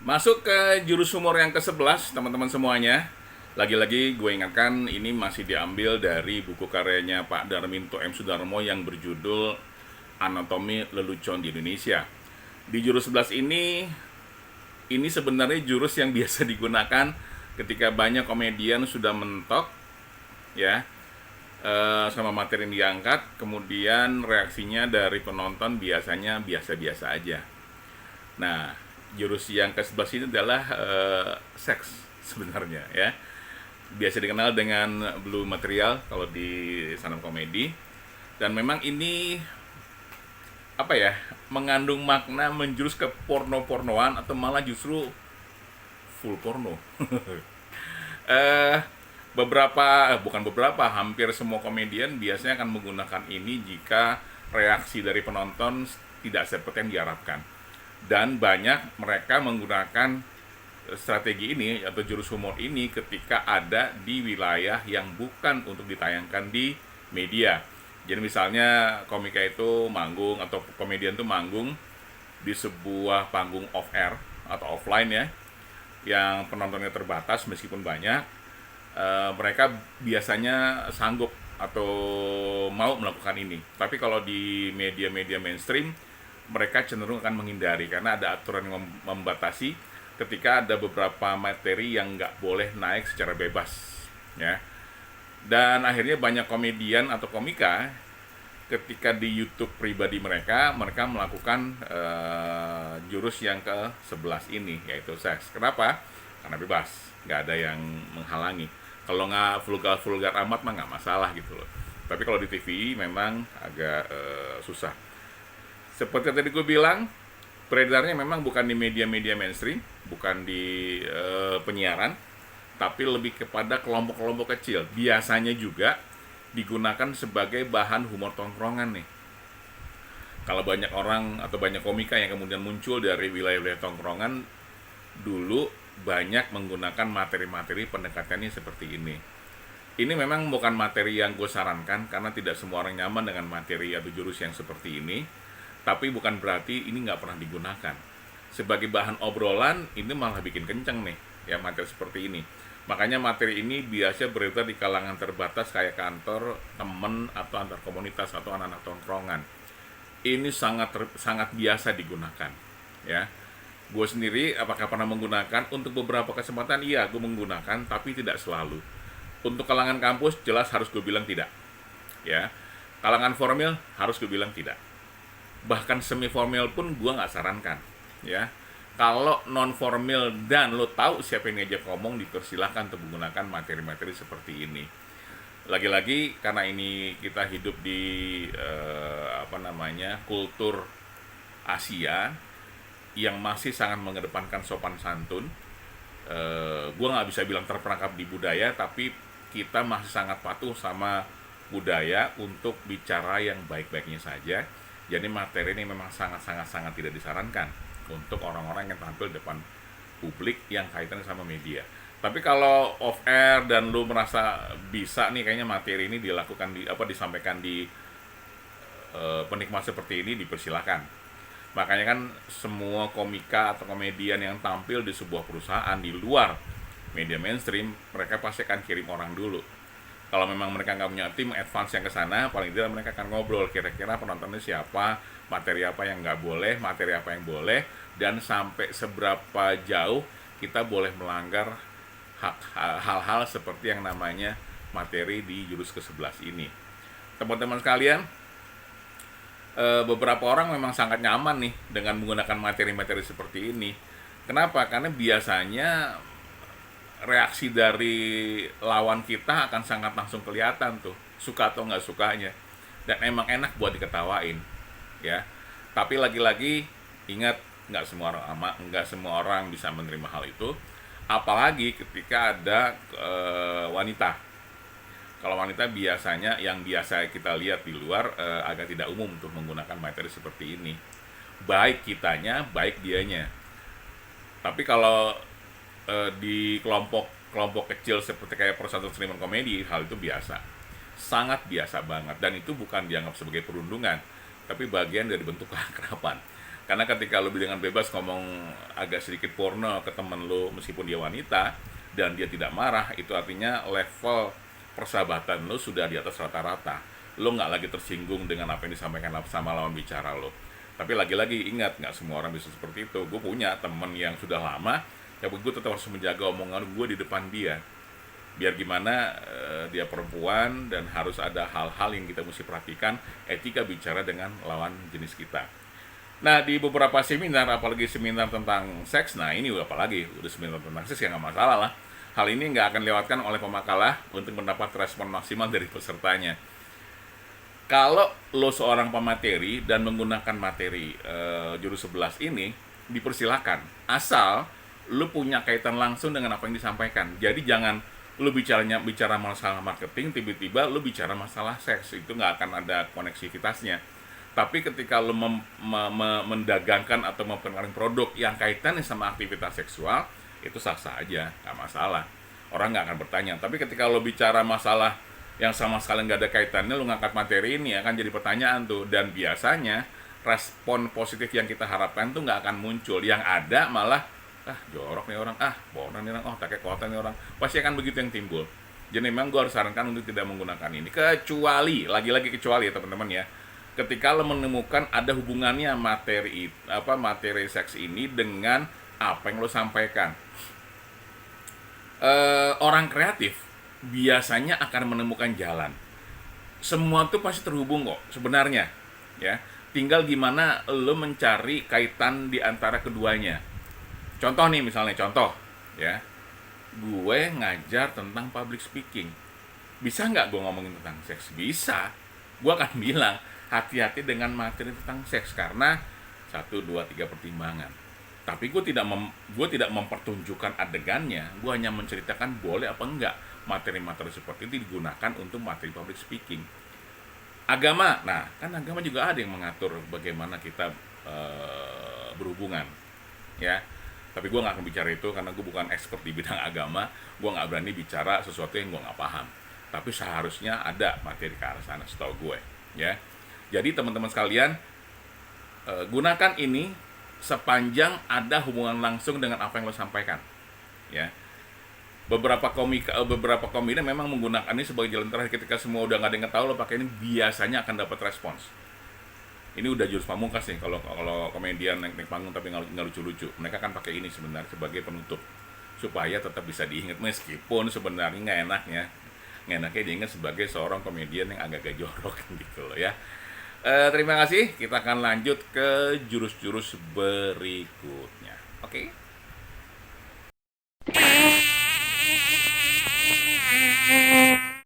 Masuk ke jurus humor yang ke-11, teman-teman semuanya. Lagi-lagi gue ingatkan, ini masih diambil dari buku karyanya Pak Darminto M. Sudarmo yang berjudul Anatomi Lelucon di Indonesia. Di jurus 11 ini sebenarnya jurus yang biasa digunakan ketika banyak komedian sudah mentok, ya, sama materi yang diangkat, kemudian reaksinya dari penonton biasanya biasa-biasa aja. Nah, jurus yang ke-11 ini adalah seks sebenarnya, ya. Biasa dikenal dengan blue material kalau di stand up komedi. Dan memang ini apa ya? Mengandung makna menjurus ke porno-pornoan atau malah justru full porno. eh bukan beberapa, hampir semua komedian biasanya akan menggunakan ini jika reaksi dari penonton tidak seperti yang diharapkan. Dan banyak mereka menggunakan strategi ini atau jurus humor ini ketika ada di wilayah yang bukan untuk ditayangkan di media. Jadi misalnya komika itu manggung atau komedian itu manggung di sebuah panggung off air atau offline, ya, yang penontonnya terbatas meskipun banyak, mereka biasanya sanggup atau mau melakukan ini. Tapi kalau di media-media mainstream, mereka cenderung akan menghindari karena ada aturan yang membatasi ketika ada beberapa materi yang nggak boleh naik secara bebas, ya. Dan akhirnya banyak komedian atau komika ketika di YouTube pribadi mereka melakukan jurus yang ke-11 ini, yaitu seks. Kenapa? Karena bebas, nggak ada yang menghalangi. Kalau nggak vulgar-vulgar amat mah nggak masalah gitu loh. Tapi kalau di TV memang agak susah. Seperti tadi gue bilang, beredarnya memang bukan di media-media mainstream, bukan di penyiaran, tapi lebih kepada kelompok-kelompok kecil. Biasanya juga digunakan sebagai bahan humor tongkrongan nih. Kalau banyak orang atau banyak komika yang kemudian muncul dari wilayah-wilayah tongkrongan, dulu banyak menggunakan materi-materi pendekatannya seperti ini. Ini memang bukan materi yang gue sarankan karena tidak semua orang nyaman dengan materi atau jurus yang seperti ini. Tapi bukan berarti ini nggak pernah digunakan. Sebagai bahan obrolan, ini malah bikin kenceng nih, ya, materi seperti ini. Makanya materi ini biasa beredar di kalangan terbatas kayak kantor, temen, atau antar komunitas, atau anak-anak tongkrongan. Ini sangat biasa digunakan, ya. Gue sendiri apakah pernah menggunakan? Untuk beberapa kesempatan iya, gue menggunakan, tapi tidak selalu. Untuk kalangan kampus jelas harus gue bilang tidak, ya. Kalangan formal harus gue bilang tidak. Bahkan semi formal pun gue nggak sarankan, ya. Kalau non formal dan lo tahu siapa yang ngajak ngomong, dipersilahkan untuk menggunakan materi-materi seperti ini. Lagi-lagi karena ini kita hidup di kultur Asia yang masih sangat mengedepankan sopan santun. Gue nggak bisa bilang terperangkap di budaya, tapi kita masih sangat patuh sama budaya untuk bicara yang baik-baiknya saja. Jadi materi ini memang sangat tidak disarankan untuk orang-orang yang tampil depan publik yang kaitannya sama media. Tapi kalau off air dan lu merasa bisa nih kayaknya materi ini disampaikan di penikmat seperti ini, dipersilakan. Makanya kan semua komika atau komedian yang tampil di sebuah perusahaan di luar media mainstream, mereka pasti akan kirim orang dulu. Kalau memang mereka nggak punya tim advance yang ke sana, paling tidak mereka akan ngobrol kira-kira penontonnya siapa, materi apa yang nggak boleh, materi apa yang boleh, dan sampai seberapa jauh kita boleh melanggar hal-hal seperti yang namanya materi di jurus ke-11 ini. Teman-teman sekalian, beberapa orang memang sangat nyaman nih dengan menggunakan materi-materi seperti ini. Kenapa? Karena biasanya reaksi dari lawan kita akan sangat langsung kelihatan tuh, suka atau nggak sukanya, dan emang enak buat diketawain, ya. Tapi lagi-lagi ingat, nggak semua orang bisa menerima hal itu, apalagi ketika ada wanita. Kalau wanita biasanya yang biasa kita lihat di luar agak tidak umum untuk menggunakan materi seperti ini, baik kitanya baik dianya. Tapi kalau di kelompok kecil seperti kayak persatuan seniman komedi, hal itu biasa, sangat biasa banget, dan itu bukan dianggap sebagai perundungan, tapi bagian dari bentuk keakraban. Karena ketika lo dengan bebas ngomong agak sedikit porno ke temen lo meskipun dia wanita dan dia tidak marah, itu artinya level persahabatan lo sudah di atas rata-rata. Lo nggak lagi tersinggung dengan apa yang disampaikan sama lawan bicara lo. Tapi lagi-lagi ingat, nggak semua orang bisa seperti itu. Gue punya temen yang sudah lama, ya gue tetap harus menjaga omongan gue di depan dia. Biar gimana dia perempuan dan harus ada hal-hal yang kita mesti perhatikan etika bicara dengan lawan jenis kita. Nah, di beberapa seminar, apalagi seminar tentang seks, nah ini apalagi udah seminar tentang seks ya nggak masalah lah. Hal ini nggak akan dilewatkan oleh pemakalah untuk mendapat respon maksimal dari pesertanya. Kalau lo seorang pemateri dan menggunakan materi jurus 11 ini, dipersilakan. Asal lo punya kaitan langsung dengan apa yang disampaikan. Jadi jangan lo bicara masalah marketing, tiba-tiba lo bicara masalah seks. Itu nggak akan ada koneksivitasnya. Tapi ketika lo mendagangkan atau memperkenalkan produk yang kaitannya sama aktivitas seksual, itu sah-sah aja, nggak masalah. Orang nggak akan bertanya. Tapi ketika lo bicara masalah yang sama sekali nggak ada kaitannya, lo ngangkat materi ini akan jadi pertanyaan tuh. Dan biasanya respon positif yang kita harapkan tuh nggak akan muncul. Yang ada malah, jorok nih orang, bohong nih orang, tak kayak kota nih orang. Pasti akan begitu yang timbul. Jadi memang gue harus sarankan untuk tidak menggunakan ini. Kecuali, lagi-lagi kecuali ya teman-teman ya, ketika lo menemukan ada hubungannya materi seks ini dengan apa yang lo sampaikan. Orang kreatif biasanya akan menemukan jalan. Semua tuh pasti terhubung kok sebenarnya, ya. Tinggal gimana lo mencari kaitan di antara keduanya. Contoh nih misalnya, ya. Gue ngajar tentang public speaking. Bisa nggak gue ngomongin tentang seks? Bisa. Gue akan bilang, hati-hati dengan materi tentang seks karena 1, 2, 3 pertimbangan. Tapi gue tidak mempertunjukkan adegannya, gue hanya menceritakan boleh apa enggak materi-materi seperti itu digunakan untuk materi public speaking. Agama, nah kan agama juga ada yang mengatur bagaimana kita berhubungan, ya. Tapi gue nggak akan bicara itu karena gue bukan expert di bidang agama, gue nggak berani bicara sesuatu yang gue nggak paham. Tapi seharusnya ada materi ke arah sana, setahu gue, ya. Jadi teman-teman sekalian, gunakan ini sepanjang ada hubungan langsung dengan apa yang lo sampaikan, ya. Beberapa komedian memang menggunakan ini sebagai jalan terakhir. Ketika semua udah nggak ada yang tahu, lo pakai ini biasanya akan dapat respons. Ini udah jurus pamungkas nih kalau komedian naik panggung tapi nggak lucu-lucu. Mereka kan pakai ini sebenarnya sebagai penutup supaya tetap bisa diingat meskipun sebenarnya nggak enaknya diingat sebagai seorang komedian yang agak jorok gitu loh ya. Terima kasih. Kita akan lanjut ke jurus-jurus berikutnya. Oke. Okay?